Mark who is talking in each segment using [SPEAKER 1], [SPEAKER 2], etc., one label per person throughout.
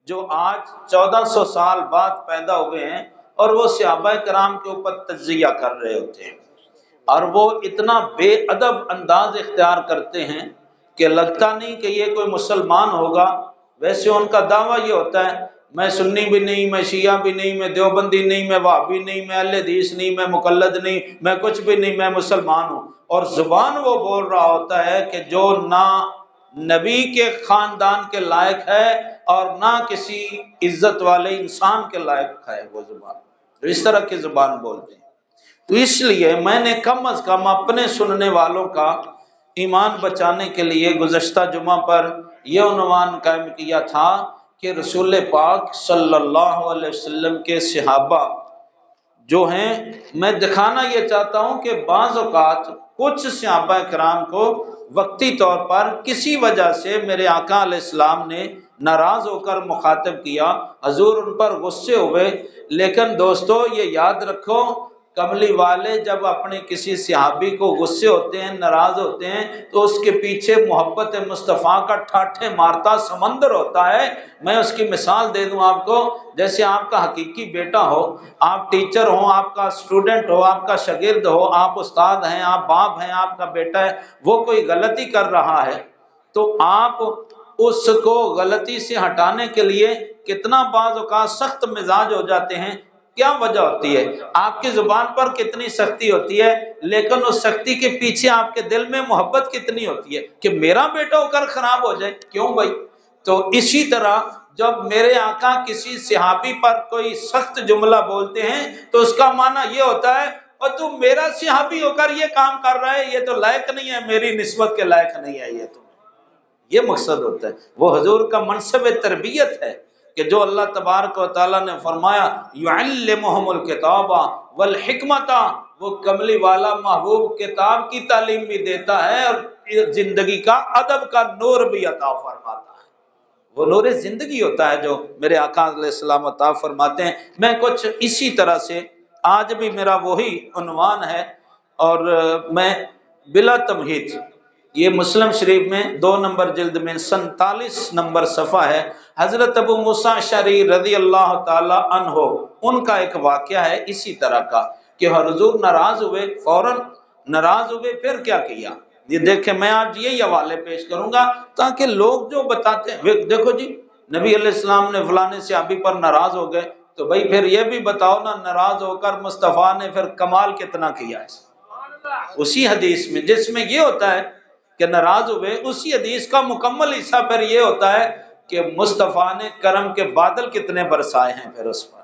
[SPEAKER 1] جو آج 1400 سال بعد پیدا ہوئے ہیں، اور وہ صحابہ کرام کے اوپر تجزیہ کر رہے ہوتے ہیں، اور وہ اتنا بے ادب انداز اختیار کرتے ہیں کہ لگتا نہیں کہ یہ کوئی مسلمان ہوگا۔ ویسے ان کا دعویٰ یہ ہوتا ہے میں سنی بھی نہیں، میں شیعہ بھی نہیں، میں دیوبندی نہیں، میں وہابی نہیں، میں اہل حدیث نہیں، میں مقلد نہیں، میں کچھ بھی نہیں، میں مسلمان ہوں۔ اور زبان وہ بول رہا ہوتا ہے کہ جو نہ نبی کے خاندان کے لائق ہے اور نہ کسی عزت والے انسان کے لائق ہے وہ زبان، تو اس طرح کی زبان بولتے ہیں۔ تو اس لیے میں نے کم از کم اپنے سننے والوں کا ایمان بچانے کے لیے گزشتہ جمعہ پر یہ عنوان قائم کیا تھا کہ رسول پاک صلی اللہ علیہ وسلم کے صحابہ جو ہیں، میں دکھانا یہ چاہتا ہوں کہ بعض اوقات کچھ صحابہ کرام کو وقتی طور پر کسی وجہ سے میرے آقا علیہ السلام نے ناراض ہو کر مخاطب کیا، حضور ان پر غصے ہوئے۔ لیکن دوستو یہ یاد رکھو، کملی والے جب اپنے کسی صحابی کو غصے ہوتے ہیں، ناراض ہوتے ہیں، تو اس کے پیچھے محبت مصطفیٰ کا ٹھاٹھے مارتا سمندر ہوتا ہے۔ میں اس کی مثال دے دوں آپ کو، جیسے آپ کا حقیقی بیٹا ہو، آپ ٹیچر ہو، آپ کا اسٹوڈنٹ ہو، آپ کا شاگرد ہو، آپ استاد ہیں، آپ باپ ہیں، آپ کا بیٹا ہے، وہ کوئی غلطی کر رہا ہے تو آپ اس کو غلطی سے ہٹانے کے لیے کتنا بعض اوقات سخت مزاج ہو جاتے ہیں۔ کیا وجہ ہوتی ہے؟ آپ کی زبان پر کتنی سختی ہوتی ہے، لیکن اس سختی کے پیچھے آپ کے دل میں محبت کتنی ہوتی ہے کہ میرا بیٹا ہو کر خراب ہو جائے، کیوں بھائی؟ تو اسی طرح جب میرے آقا کسی صحابی پر کوئی سخت جملہ بولتے ہیں تو اس کا معنی یہ ہوتا ہے اور تو میرا صحابی ہو کر یہ کام کر رہا ہے، یہ تو لائق نہیں ہے، میری نسبت کے لائق نہیں ہے یہ مقصد ہوتا ہے۔ وہ حضور کا منصب تربیت ہے کہ جو اللہ تبارک و تعالیٰ نے فرمایا یعلمہم الکتاب والحکمت، وہ کملی والا محبوب کتاب کی تعلیم بھی دیتا ہے اور زندگی کا ادب کا نور بھی عطا فرماتا ہے۔ وہ نور زندگی ہوتا ہے جو میرے آقا علیہ السلام عطا فرماتے ہیں۔ میں کچھ اسی طرح سے آج بھی میرا وہی عنوان ہے، اور میں بلا تمہید، یہ مسلم شریف میں 2 نمبر جلد میں 47 نمبر صفحہ ہے، حضرت ابو موسیٰ اشعری رضی اللہ تعالی عنہ ان کا ایک واقعہ ہے اسی طرح کا کہ حضور ناراض ہوئے، فوراً ناراض ہوئے، پھر کیا کیا؟ یہ دیکھیں، میں آج یہی حوالے پیش کروں گا تاکہ لوگ جو بتاتے ہیں، دیکھو جی نبی علیہ السلام نے فلانے صحابی پر ناراض ہو گئے، تو بھائی پھر یہ بھی بتاؤ نا، ناراض ہو کر مصطفیٰ نے پھر کمال کتنا کیا ہے؟ اسی حدیث میں جس میں یہ ہوتا ہے کہ ناراض ہوئے، اسی حدیث کا مکمل حصہ پھر یہ ہوتا ہے کہ مصطفیٰ نے کرم کے بادل کتنے برسائے ہیں پھر اس پر۔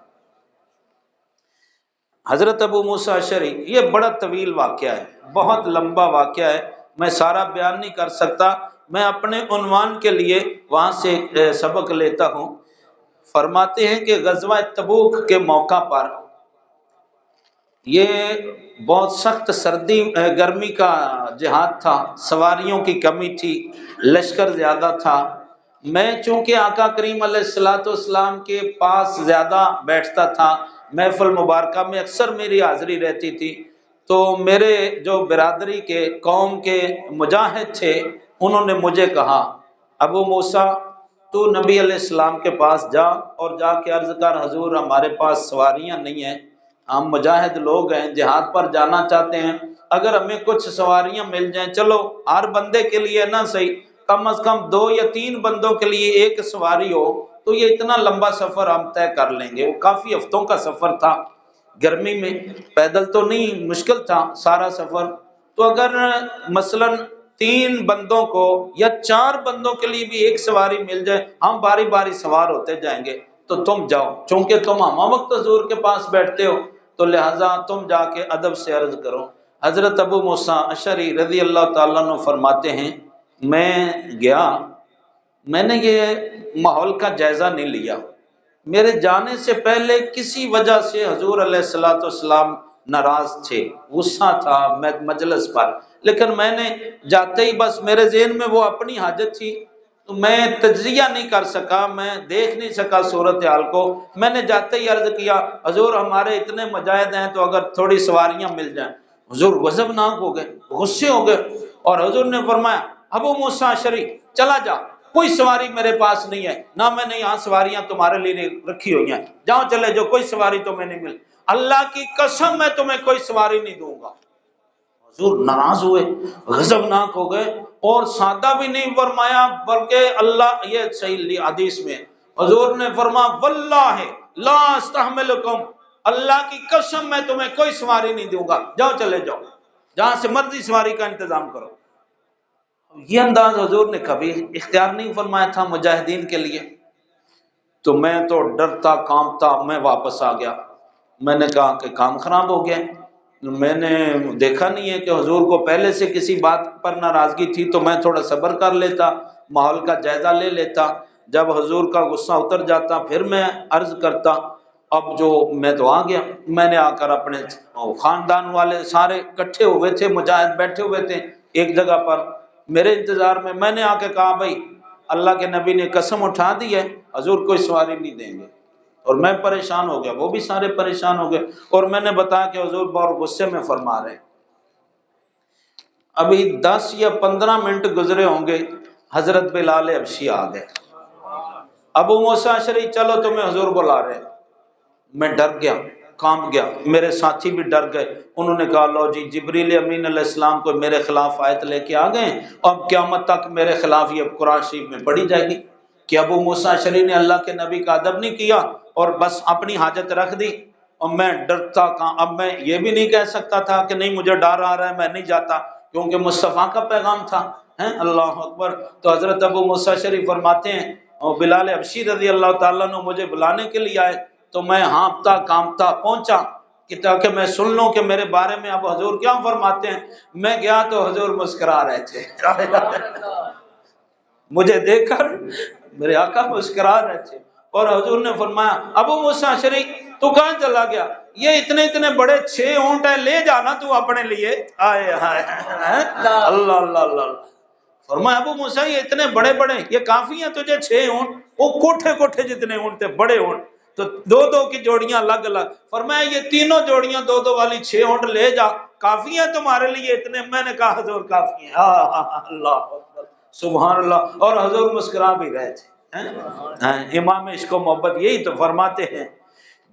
[SPEAKER 1] حضرت ابو موسیٰ اشعری، یہ بڑا طویل واقعہ ہے، بہت لمبا واقعہ ہے، میں سارا بیان نہیں کر سکتا، میں اپنے عنوان کے لیے وہاں سے سبق لیتا ہوں۔ فرماتے ہیں کہ غزوہ تبوک کے موقع پر یہ بہت سخت سردی گرمی کا جہاد تھا، سواریوں کی کمی تھی، لشکر زیادہ تھا۔ میں چونکہ آقا کریم علیہ السلام کے پاس زیادہ بیٹھتا تھا، محفل مبارکہ میں اکثر میری حاضری رہتی تھی، تو میرے جو برادری کے قوم کے مجاہد تھے انہوں نے مجھے کہا ابو موسیٰ تو نبی علیہ السلام کے پاس جا اور جا کے عرض کر حضور ہمارے پاس سواریاں نہیں ہیں، ہم مجاہد لوگ ہیں، جہاد پر جانا چاہتے ہیں، اگر ہمیں کچھ سواریاں مل جائیں، چلو ہر بندے کے لیے نہ صحیح، کم از کم 2 یا 3 بندوں کے لیے ایک سواری ہو تو یہ اتنا لمبا سفر ہم طے کر لیں گے۔ وہ کافی ہفتوں کا سفر تھا، گرمی میں پیدل تو نہیں، مشکل تھا سارا سفر، تو اگر مثلا 3 بندوں کو یا 4 بندوں کے لیے بھی ایک سواری مل جائے، ہم باری باری سوار ہوتے جائیں گے، تو تم جاؤ، چونکہ تم ہمہ وقت حضور کے پاس بیٹھتے ہو تو لہٰذا تم جا کے ادب سے عرض کرو۔ حضرت ابو موسیٰ اشعری رضی اللہ تعالیٰ عنہ فرماتے ہیں میں گیا، میں نے یہ ماحول کا جائزہ نہیں لیا، میرے جانے سے پہلے کسی وجہ سے حضور علیہ السلام ناراض تھے، غصہ تھا مجلس پر، لیکن میں نے جاتے ہی بس میرے ذہن میں وہ اپنی حاجت تھی تو میں تجزیہ نہیں کر سکا، میں دیکھ نہیں سکا صورتحال کو، میں نے جاتے ہی عرض کیا حضور ہمارے اتنے مجاہد ہیں تو اگر تھوڑی سواریاں مل جائیں۔ حضور غضبناک ہو گئے، غصے ہو گئے، اور حضور نے فرمایا ابو موسیٰ اشعری چلا جا، کوئی سواری میرے پاس نہیں ہے، نہ میں نے یہاں سواریاں تمہارے لیے رکھی ہوئی ہیں، جاؤ چلے جو، کوئی سواری تمہیں نہیں مل، اللہ کی قسم میں تمہیں کوئی سواری نہیں دوں گا۔ حضور ناراض ہوئے، غضبناک ہو گئے، اور سادہ بھی نہیں فرمایا بلکہ اللہ، یہ صحیح حدیث میں حضور نے فرمایا واللہ لا استحملکم، اللہ کی قسم میں تمہیں کوئی سواری نہیں دوں گا، جاؤ چلے جاؤ، جہاں سے مرضی سواری کا انتظام کرو۔ یہ انداز حضور نے کبھی اختیار نہیں فرمایا تھا مجاہدین کے لیے۔ تو میں تو ڈرتا کانپتا میں واپس آ گیا، میں نے کہا کہ کام خراب ہو گیا، میں نے دیکھا نہیں ہے کہ حضور کو پہلے سے کسی بات پر ناراضگی تھی تو میں تھوڑا صبر کر لیتا، ماحول کا جائزہ لے لیتا، جب حضور کا غصہ اتر جاتا پھر میں عرض کرتا۔ اب جو میں تو آ گیا، میں نے آ کر اپنے خاندان والے سارے اکٹھے ہوئے تھے، مجاہد بیٹھے ہوئے تھے ایک جگہ پر میرے انتظار میں نے آ کے کہا بھائی اللہ کے نبی نے قسم اٹھا دی ہے حضور کوئی سواری نہیں دیں گے، اور میں پریشان ہو گیا، وہ بھی سارے پریشان ہو گئے، اور میں نے بتایا کہ حضور بہت غصے میں فرما رہے ہیں۔ ابھی 10 یا 15 منٹ گزرے ہوں گے، حضرت بلال حبشی آ گئے، ابو موسیٰ اشعری چلو تمہیں حضور بلا رہے ہیں۔ میں ڈر گیا، کانپ گیا، میرے ساتھی بھی ڈر گئے، انہوں نے کہا لو جی جبریل امین علیہ السلام کو میرے خلاف آیت لے کے آ گئے، اب قیامت تک میرے خلاف یہ قرآن شریف میں پڑھی جائے گی کہ ابو موسیٰ اشعری نے اللہ کے نبی کا ادب نہیں کیا اور بس اپنی حاجت رکھ دی۔ اور میں ڈرتا کہاں، اب میں یہ بھی نہیں کہہ سکتا تھا کہ نہیں مجھے ڈر آ رہا ہے میں نہیں جاتا، کیونکہ مصطفیٰ کا پیغام تھا، اللہ اکبر۔ تو حضرت ابو موسیٰ اشعری فرماتے ہیں بلال حبشی رضی اللہ تعالیٰ عنہ مجھے بلانے کے لیے آئے تو میں ہانپتا کانپتا پہنچا کہ تاکہ میں سن لوں کہ میرے بارے میں اب حضور کیا فرماتے ہیں۔ میں گیا تو حضور مسکرا رہے تھے، مجھے دیکھ کر میرے آقا مسکرا رہے تھے، اور حضور نے فرمایا ابو موسیٰ اشعری تو کہاں چلا گیا، یہ اتنے بڑے 6 اونٹ ہیں لے جانا تو اپنے لیے، آئے ہائے اللہ اللہ اللہ۔ فرمایا ابو موسیٰ یہ اتنے بڑے یہ کافی ہیں تجھے 6 اونٹ، وہ کوٹھے جتنے اونٹ تھے بڑے اونٹ، تو 2 کی جوڑیاں الگ الگ، فرمایا یہ تینوں جوڑیاں 2 والی 6 اونٹ لے جا، کافی ہیں تمہارے لیے اتنے؟ میں نے کہا حضور کافی ہیں، اللہ اکبر سبحان اللہ، اور حضور مسکرا بھی رہے تھے۔ امام عشق و محبت یہی تو فرماتے ہیں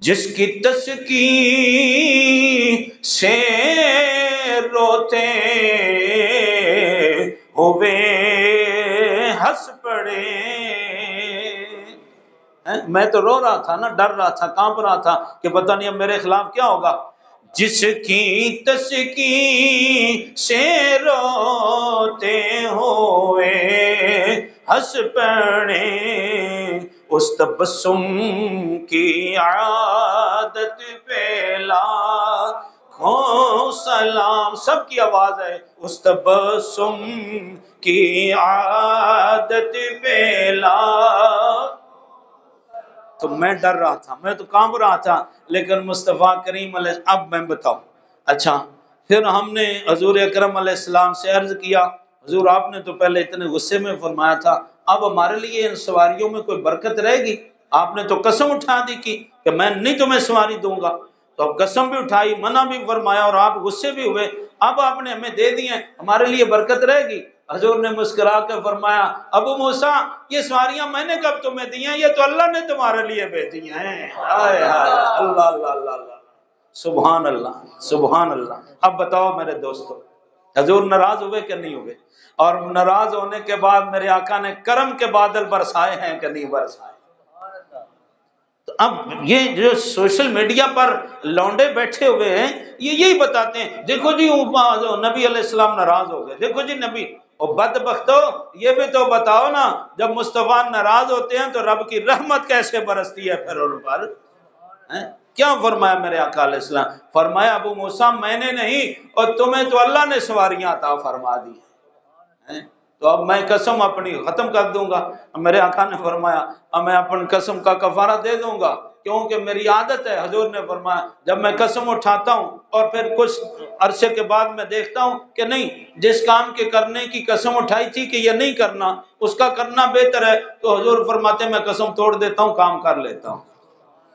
[SPEAKER 1] جس کی تسکین سے روتے ہوئے ہنس پڑے، میں تو رو رہا تھا نا، ڈر رہا تھا، کانپ رہا تھا کہ پتہ نہیں اب میرے خلاف کیا ہوگا۔ جس کی تسکین سے روتے ہوئے ہنس پڑے، اس تبسم کی عادت پہ لاکھوں سلام، سب کی آواز ہے، اس تبسم کی عادت پہ لاکھوں۔ تو میں ڈر رہا تھا، میں تو کانپ رہا تھا، لیکن مصطفیٰ کریم علیہ، اب میں بتاؤں اچھا پھر ہم نے حضور اکرم علیہ السلام سے عرض کیا حضور آپ نے تو پہلے اتنے غصے میں فرمایا تھا، اب ہمارے لیے ان سواریوں میں کوئی برکت رہے گی؟ آپ نے تو قسم اٹھا دی کی کہ میں نہیں تمہیں سواری دوں گا، تو اب قسم بھی اٹھائی، منع بھی فرمایا، اور آپ غصے بھی ہوئے، اب آپ نے ہمیں دے دی ہیں، ہمارے لیے برکت رہے گی؟ حضور نے مسکرا کر فرمایا ابو موسیٰ یہ سواریاں میں نے کب تمہیں دی ہیں، یہ تو اللہ نے تمہارے لیے بھیجی ہیں۔ اللہ اللہ اللہ اللہ، سبحان اللہ سبحان اللہ۔ اب بتاؤ میرے دوستو حضور ناراض ہوئے کہ نہیں ہوئے؟ اور ناراض ہونے کے بعد میرے آقا نے کرم کے بادل برسائے ہیں کہ نہیں برسائے؟ تو اب یہ جو سوشل میڈیا پر لونڈے بیٹھے ہوئے ہیں یہ یہی بتاتے ہیں دیکھو جی نبی علیہ السلام ناراض ہو گئے، دیکھو جی نبی، اور بدبختو یہ بھی تو بتاؤ نا جب مصطفیٰ ناراض ہوتے ہیں تو رب کی رحمت کیسے برستی ہے پھر ان پر؟ کیا فرمایا میرے آقا علیہ السلام؟ فرمایا ابو موسیٰ میں نے نہیں، اور تمہیں تو اللہ نے سواریاں عطا فرما دی ہیں، تو اب میں قسم اپنی ختم کر دوں گا۔ میرے آقا نے فرمایا اب میں اپنی قسم کا کفارہ دے دوں گا کیونکہ میری عادت ہے۔ حضور نے فرمایا جب میں قسم اٹھاتا ہوں اور پھر کچھ عرصے کے بعد میں دیکھتا ہوں کہ نہیں جس کام کے کرنے کی قسم اٹھائی تھی کہ یہ نہیں کرنا اس کا کرنا بہتر ہے، تو حضور فرماتے ہیں میں قسم توڑ دیتا ہوں، کام کر لیتا ہوں۔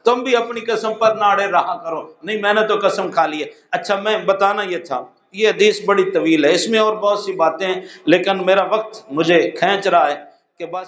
[SPEAKER 1] تم بھی اپنی قسم پر نہ اڑے رہا کرو، نہیں میں نے تو قسم کھا لی ہے۔ اچھا میں بتانا یہ تھا، یہ حدیث بڑی طویل ہے، اس میں اور بہت سی باتیں ہیں لیکن میرا وقت مجھے کھینچ رہا ہے کہ بس